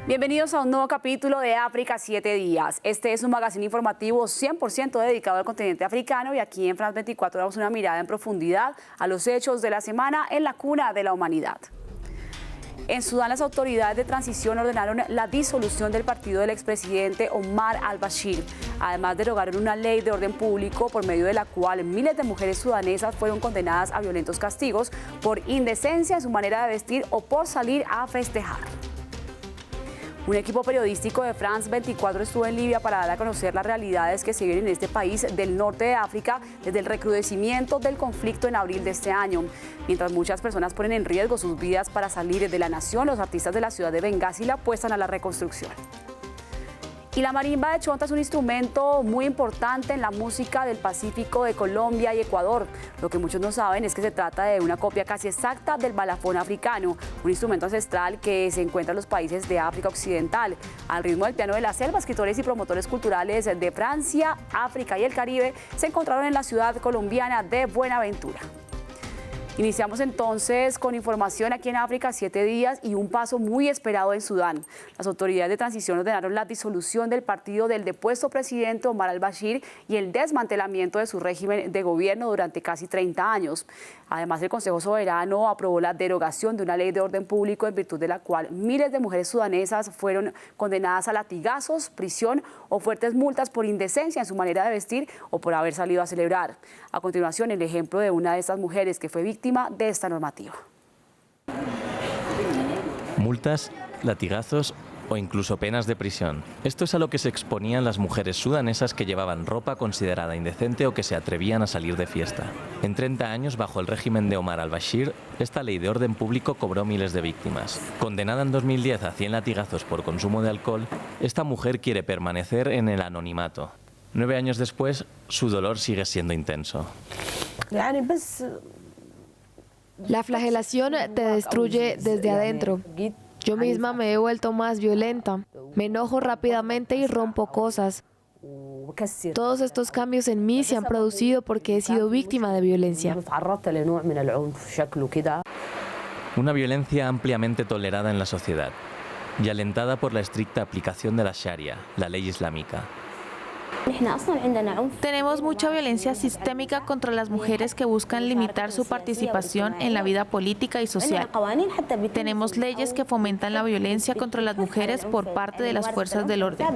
Bienvenidos a un nuevo capítulo de África 7 días. Este es un magazine informativo 100% dedicado al continente africano y aquí en France 24 damos una mirada en profundidad a los hechos de la semana en la cuna de la humanidad. En Sudán, las autoridades de transición ordenaron la disolución del partido del expresidente Omar al-Bashir. Además, derogaron una ley de orden público por medio de la cual miles de mujeres sudanesas fueron condenadas a violentos castigos por indecencia en su manera de vestir o por salir a festejar. Un equipo periodístico de France 24 estuvo en Libia para dar a conocer las realidades que se viven en este país del norte de África desde el recrudecimiento del conflicto en abril de este año. Mientras muchas personas ponen en riesgo sus vidas para salir de la nación, los artistas de la ciudad de Bengasi la apuestan a la reconstrucción. Y la marimba de Chonta es un instrumento muy importante en la música del Pacífico de Colombia y Ecuador. Lo que muchos no saben es que se trata de una copia casi exacta del balafón africano, un instrumento ancestral que se encuentra en los países de África Occidental. Al ritmo del piano de la selva, escritores y promotores culturales de Francia, África y el Caribe se encontraron en la ciudad colombiana de Buenaventura. Iniciamos entonces con información aquí en África 7 días y un paso muy esperado en Sudán. Las autoridades de transición ordenaron la disolución del partido del depuesto presidente Omar al-Bashir y el desmantelamiento de su régimen de gobierno durante casi 30 años. Además, el Consejo Soberano aprobó la derogación de una ley de orden público en virtud de la cual miles de mujeres sudanesas fueron condenadas a latigazos, prisión o fuertes multas por indecencia en su manera de vestir o por haber salido a celebrar. A continuación, el ejemplo de una de estas mujeres que fue víctima de esta normativa. Multas, latigazos o incluso penas de prisión. Esto es a lo que se exponían las mujeres sudanesas que llevaban ropa considerada indecente o que se atrevían a salir de fiesta. En 30 años, bajo el régimen de Omar al-Bashir, esta ley de orden público cobró miles de víctimas. Condenada en 2010 a 100 latigazos por consumo de alcohol, esta mujer quiere permanecer en el anonimato. 9 años después, su dolor sigue siendo intenso. La flagelación te destruye desde adentro. Yo misma me he vuelto más violenta. Me enojo rápidamente y rompo cosas. Todos estos cambios en mí se han producido porque he sido víctima de violencia. Una violencia ampliamente tolerada en la sociedad y alentada por la estricta aplicación de la Sharia, la ley islámica. Tenemos mucha violencia sistémica contra las mujeres que buscan limitar su participación en la vida política y social. Tenemos leyes que fomentan la violencia contra las mujeres por parte de las fuerzas del orden.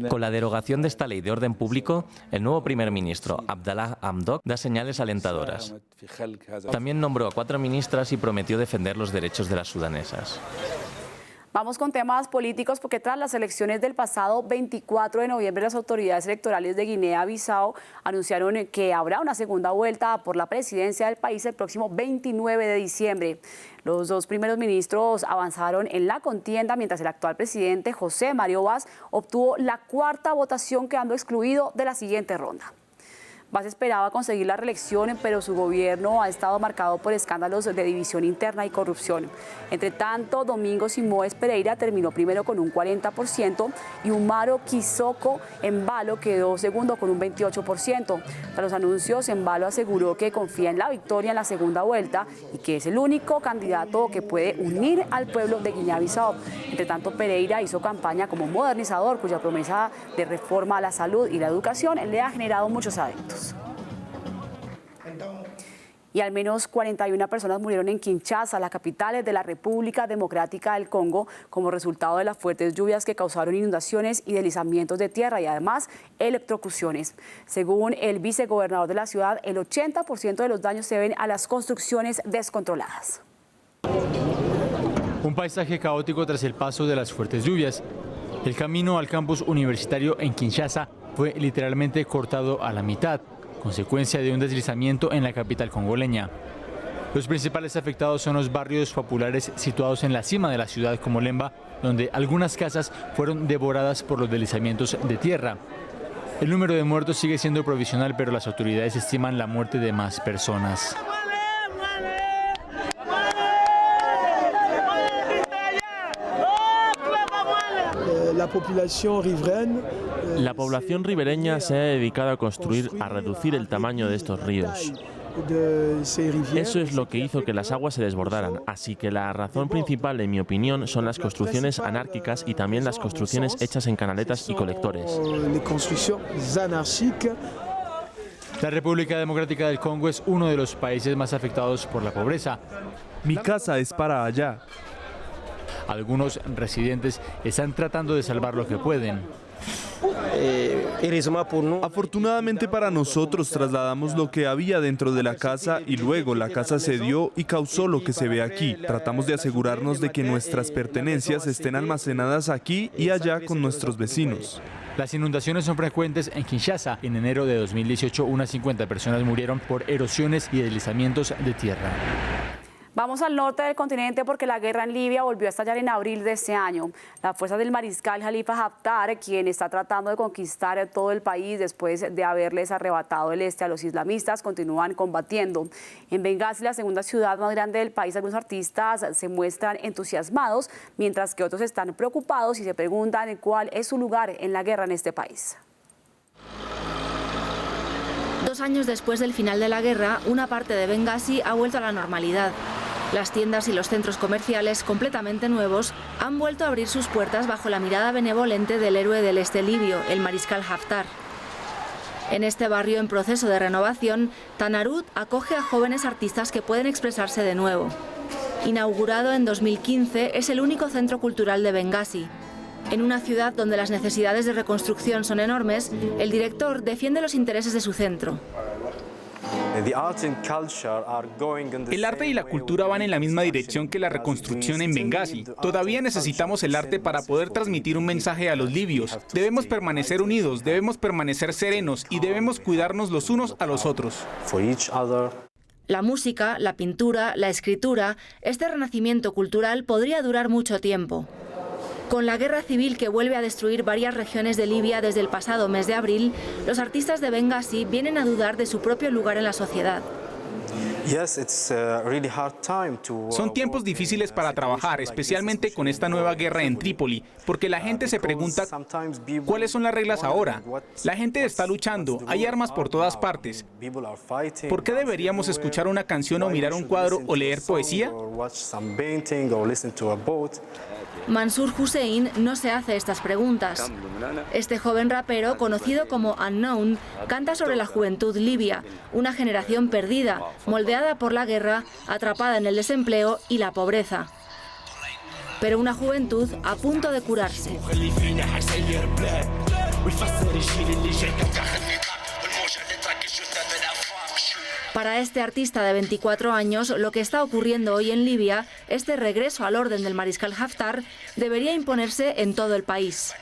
Con la derogación de esta ley de orden público, el nuevo primer ministro, Abdallah Hamdok, da señales alentadoras. También nombró a 4 ministras y prometió defender los derechos de las sudanesas. Vamos con temas políticos porque tras las elecciones del pasado 24 de noviembre, las autoridades electorales de Guinea-Bissau anunciaron que habrá una segunda vuelta por la presidencia del país el próximo 29 de diciembre. Los 2 primeros ministros avanzaron en la contienda, mientras el actual presidente, José Mario Vaz, obtuvo la 4ª votación, quedando excluido de la siguiente ronda. Vaz esperaba conseguir la reelección, pero su gobierno ha estado marcado por escándalos de división interna y corrupción. Entre tanto, Domingos Simoes Pereira terminó primero con un 40% y Umaro Kisoko Embalo quedó segundo con un 28%. Tras los anuncios, Embalo aseguró que confía en la victoria en la segunda vuelta y que es el único candidato que puede unir al pueblo de Guinea-Bissau. Entre tanto, Pereira hizo campaña como modernizador, cuya promesa de reforma a la salud y la educación le ha generado muchos adeptos. Y al menos 41 personas murieron en Kinshasa, la capital de la República Democrática del Congo, como resultado de las fuertes lluvias que causaron inundaciones y deslizamientos de tierra y además electrocuciones. Según el vicegobernador de la ciudad, el 80% de los daños se deben a las construcciones descontroladas. Un paisaje caótico tras el paso de las fuertes lluvias. El camino al campus universitario en Kinshasa fue literalmente cortado a la mitad, consecuencia de un deslizamiento en la capital congoleña. Los principales afectados son los barrios populares situados en la cima de la ciudad como Lemba, donde algunas casas fueron devoradas por los deslizamientos de tierra. El número de muertos sigue siendo provisional, pero las autoridades estiman la muerte de más personas. La población ribereña se ha dedicado a reducir el tamaño de estos ríos. Eso es lo que hizo que las aguas se desbordaran, así que la razón principal, en mi opinión, son las construcciones anárquicas y también las construcciones hechas en canaletas y colectores. La República Democrática del Congo es uno de los países más afectados por la pobreza. Mi casa es para allá. Algunos residentes están tratando de salvar lo que pueden. Afortunadamente para nosotros trasladamos lo que había dentro de la casa y luego la casa cedió y causó lo que se ve aquí. Tratamos de asegurarnos de que nuestras pertenencias estén almacenadas aquí y allá con nuestros vecinos. Las inundaciones son frecuentes en Kinshasa. En enero de 2018, unas 50 personas murieron por erosiones y deslizamientos de tierra. Vamos al norte del continente porque la guerra en Libia volvió a estallar en abril de este año. Las fuerzas del mariscal Khalifa Haftar, quien está tratando de conquistar todo el país después de haberles arrebatado el este a los islamistas, continúan combatiendo. En Benghazi, la segunda ciudad más grande del país, algunos artistas se muestran entusiasmados, mientras que otros están preocupados y se preguntan cuál es su lugar en la guerra en este país. 2 años después del final de la guerra, una parte de Benghazi ha vuelto a la normalidad. Las tiendas y los centros comerciales, completamente nuevos, han vuelto a abrir sus puertas bajo la mirada benevolente del héroe del este libio, el mariscal Haftar. En este barrio en proceso de renovación, Tanarut acoge a jóvenes artistas que pueden expresarse de nuevo. Inaugurado en 2015, es el único centro cultural de Benghazi. En una ciudad donde las necesidades de reconstrucción son enormes, el director defiende los intereses de su centro. El arte y la cultura van en la misma dirección que la reconstrucción en Benghazi. Todavía necesitamos el arte para poder transmitir un mensaje a los libios. Debemos permanecer unidos, debemos permanecer serenos y debemos cuidarnos los unos a los otros. La música, la pintura, la escritura, este renacimiento cultural podría durar mucho tiempo. Con la guerra civil que vuelve a destruir varias regiones de Libia desde el pasado mes de abril, los artistas de Benghazi vienen a dudar de su propio lugar en la sociedad. Son tiempos difíciles para trabajar, especialmente con esta nueva guerra en Trípoli, porque la gente se pregunta ¿cuáles son las reglas ahora? La gente está luchando, hay armas por todas partes. ¿Por qué deberíamos escuchar una canción o mirar un cuadro o leer poesía? Mansour Hussein no se hace estas preguntas. Este joven rapero, conocido como Unknown, canta sobre la juventud libia, una generación perdida, moldeada por la guerra, atrapada en el desempleo y la pobreza. Pero una juventud a punto de curarse. Para este artista de 24 años, lo que está ocurriendo hoy en Libia, este regreso al orden del mariscal Haftar, debería imponerse en todo el país.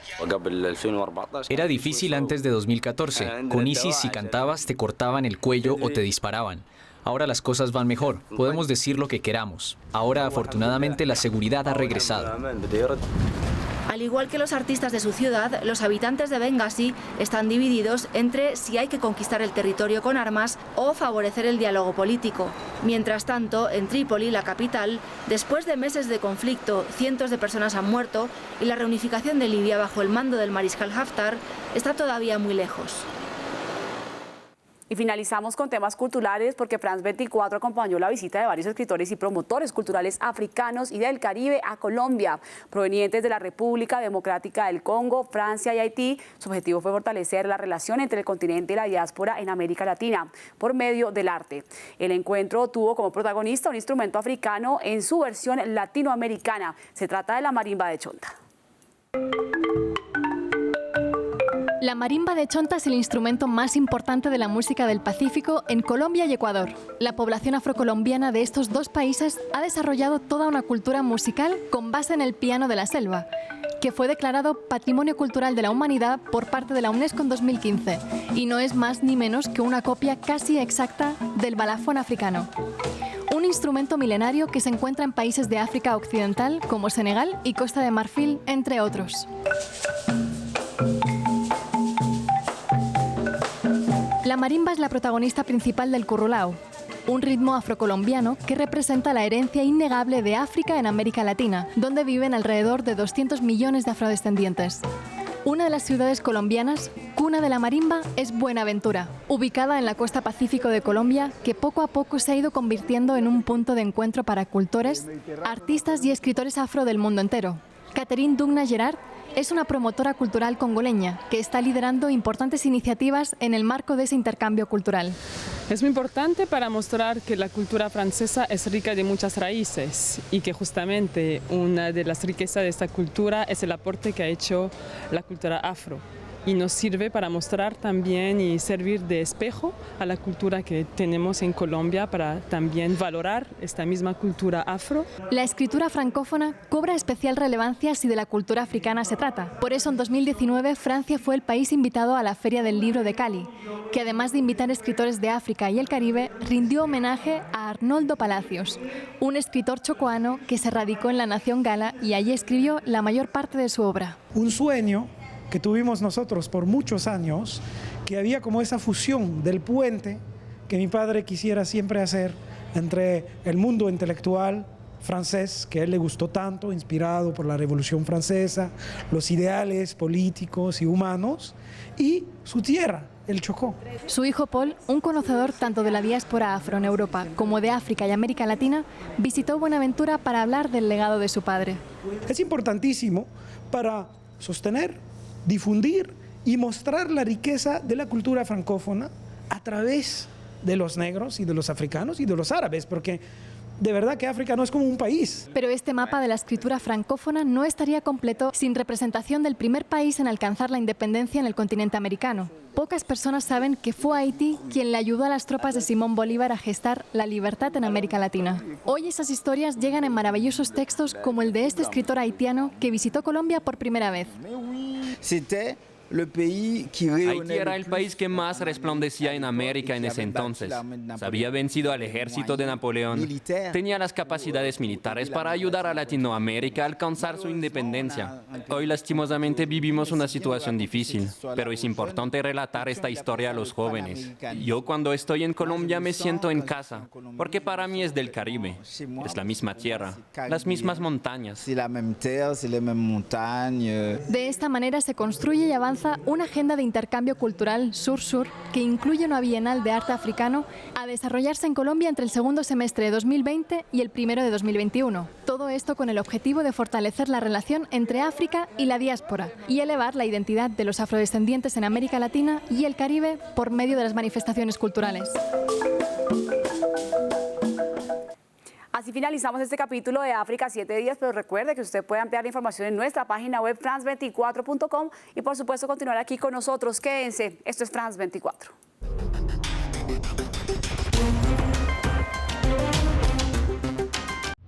Era difícil antes de 2014. Con ISIS, si cantabas, te cortaban el cuello o te disparaban. Ahora las cosas van mejor. Podemos decir lo que queramos. Ahora, afortunadamente, la seguridad ha regresado. Al igual que los artistas de su ciudad, los habitantes de Benghazi están divididos entre si hay que conquistar el territorio con armas o favorecer el diálogo político. Mientras tanto, en Trípoli, la capital, después de meses de conflicto, cientos de personas han muerto y la reunificación de Libia bajo el mando del mariscal Haftar está todavía muy lejos. Y finalizamos con temas culturales porque France 24 acompañó la visita de varios escritores y promotores culturales africanos y del Caribe a Colombia, provenientes de la República Democrática del Congo, Francia y Haití. Su objetivo fue fortalecer la relación entre el continente y la diáspora en América Latina por medio del arte. El encuentro tuvo como protagonista un instrumento africano en su versión latinoamericana. Se trata de la marimba de Chonta. La marimba de Chonta es el instrumento más importante de la música del Pacífico en Colombia y Ecuador. La población afrocolombiana de estos dos países ha desarrollado toda una cultura musical con base en el piano de la selva, que fue declarado Patrimonio Cultural de la Humanidad por parte de la UNESCO en 2015, y no es más ni menos que una copia casi exacta del balafón africano. Un instrumento milenario que se encuentra en países de África Occidental como Senegal y Costa de Marfil, entre otros. La marimba es la protagonista principal del currulao, un ritmo afrocolombiano que representa la herencia innegable de África en América Latina, donde viven alrededor de 200 millones de afrodescendientes. Una de las ciudades colombianas, cuna de la marimba, es Buenaventura, ubicada en la costa pacífico de Colombia, que poco a poco se ha ido convirtiendo en un punto de encuentro para cultores, artistas y escritores afro del mundo entero. Catherine Dugna Gerard es una promotora cultural congoleña que está liderando importantes iniciativas en el marco de ese intercambio cultural. Es muy importante para mostrar que la cultura francesa es rica de muchas raíces y que justamente una de las riquezas de esta cultura es el aporte que ha hecho la cultura afro. Y nos sirve para mostrar también y servir de espejo a la cultura que tenemos en Colombia para también valorar esta misma cultura afro. La escritura francófona cobra especial relevancia si de la cultura africana se trata. Por eso en 2019 Francia fue el país invitado a la Feria del Libro de Cali, que además de invitar escritores de África y el Caribe, rindió homenaje a Arnoldo Palacios, un escritor chocoano que se radicó en la nación gala y allí escribió la mayor parte de su obra. Un sueño que tuvimos nosotros por muchos años, que había como esa fusión del puente que mi padre quisiera siempre hacer entre el mundo intelectual francés, que a él le gustó tanto, inspirado por la Revolución Francesa, los ideales políticos y humanos, y su tierra, el Chocó. Su hijo Paul, un conocedor tanto de la diáspora afro en Europa como de África y América Latina, visitó Buenaventura para hablar del legado de su padre. Es importantísimo para sostener, difundir y mostrar la riqueza de la cultura francófona a través de los negros y de los africanos y de los árabes, porque de verdad que África no es como un país. Pero este mapa de la escritura francófona no estaría completo sin representación del primer país en alcanzar la independencia en el continente americano. Pocas personas saben que fue Haití quien le ayudó a las tropas de Simón Bolívar a gestar la libertad en América Latina. Hoy esas historias llegan en maravillosos textos como el de este escritor haitiano que visitó Colombia por primera vez. Haití era el país que más resplandecía en América en ese entonces. Se había vencido al ejército de Napoleón. Tenía las capacidades militares para ayudar a Latinoamérica a alcanzar su independencia. Hoy lastimosamente vivimos una situación difícil, pero es importante relatar esta historia a los jóvenes. Yo cuando estoy en Colombia me siento en casa, porque para mí es del Caribe. Es la misma tierra, las mismas montañas. De esta manera se construye y avanza una agenda de intercambio cultural sur-sur que incluye una bienal de arte africano a desarrollarse en Colombia entre el segundo semestre de 2020 y el primero de 2021. Todo esto con el objetivo de fortalecer la relación entre África y la diáspora y elevar la identidad de los afrodescendientes en América Latina y el Caribe por medio de las manifestaciones culturales. Así finalizamos este capítulo de África 7 días, pero recuerde que usted puede ampliar la información en nuestra página web france24.com y por supuesto continuar aquí con nosotros. Quédense, esto es France 24.